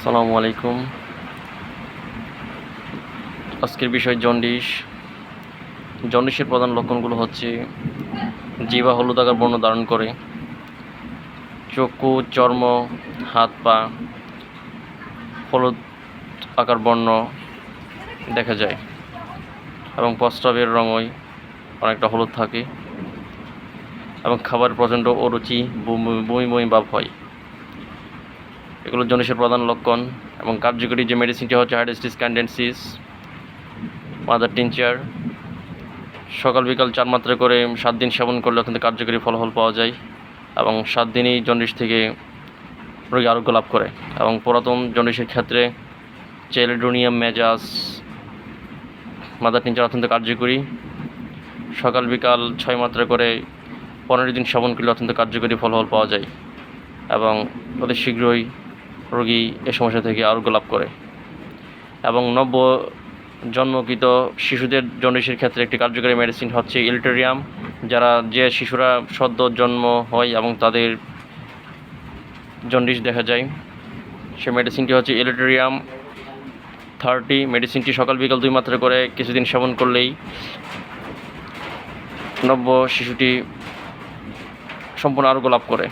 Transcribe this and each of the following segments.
আসসালামু আলাইকুম। আজকের বিষয় জন্ডিস। জন্ডিসের প্রধান লক্ষণগুলো হচ্ছে জিহ্বা হলুদ আকার বর্ণ ধারণ করে, চক্ষু, চর্ম, হাত পা হলুদ আকার বর্ণ দেখা যায় এবং প্রস্রাবের রঙই অনেকটা হলুদ থাকে এবং খাবার প্রচণ্ড অরুচি, বমি বমি ভাব হয়। এগুলো জন্ডিসের প্রধান লক্ষণ। এবং কার্যকরী যে মেডিসিনটি হচ্ছে হাইড্রোক্সিস ক্যান্ডেন্সিস মাদার টিনচার। সকাল বিকাল 4 মাত্রা করে 7 দিন সেবন করলে অত্যন্ত কার্যকরী ফলাফল পাওয়া যায় এবং 7 দিনেই জন্ডিস থেকে রোগী আরোগ্য লাভ করে। এবং পুরাতন জন্ডিসের ক্ষেত্রে চেলিডোনিয়াম মেজাস মাদার টিনচার অত্যন্ত কার্যকরী। সকাল বিকাল 6 মাত্রা করে 15 দিন সেবন করলে অত্যন্ত কার্যকরী ফলাফল পাওয়া যায় এবং অতি শীঘ্রই রোগী এ সমস্যা থেকে আরোগ্য লাভ করে। এবং জন্মকৃত শিশুদের জন্ডিসের ক্ষেত্রে একটি কার্যকরী মেডিসিন হচ্ছে ইলিটেরিয়াম। যে শিশুরা সদ্য জন্ম হয় এবং তাদের জন্ডিস দেখা যায়, সে মেডিসিনটি হচ্ছে ইলিটেরিয়াম 30। মেডিসিনটি সকাল বিকাল 2 মাত্রা করে কিছুদিন সেবন করলেই শিশুটি সম্পূর্ণ আরোগ্য লাভ করে।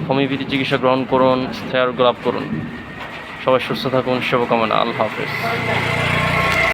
হোমিওপ্যাথি চিকিৎসা গ্রহণ করুন, স্থায়ী আরোগ্য লাভ করুন। সবাই সুস্থ থাকুন, শুভকামনা। আল্লাহ হাফেজ।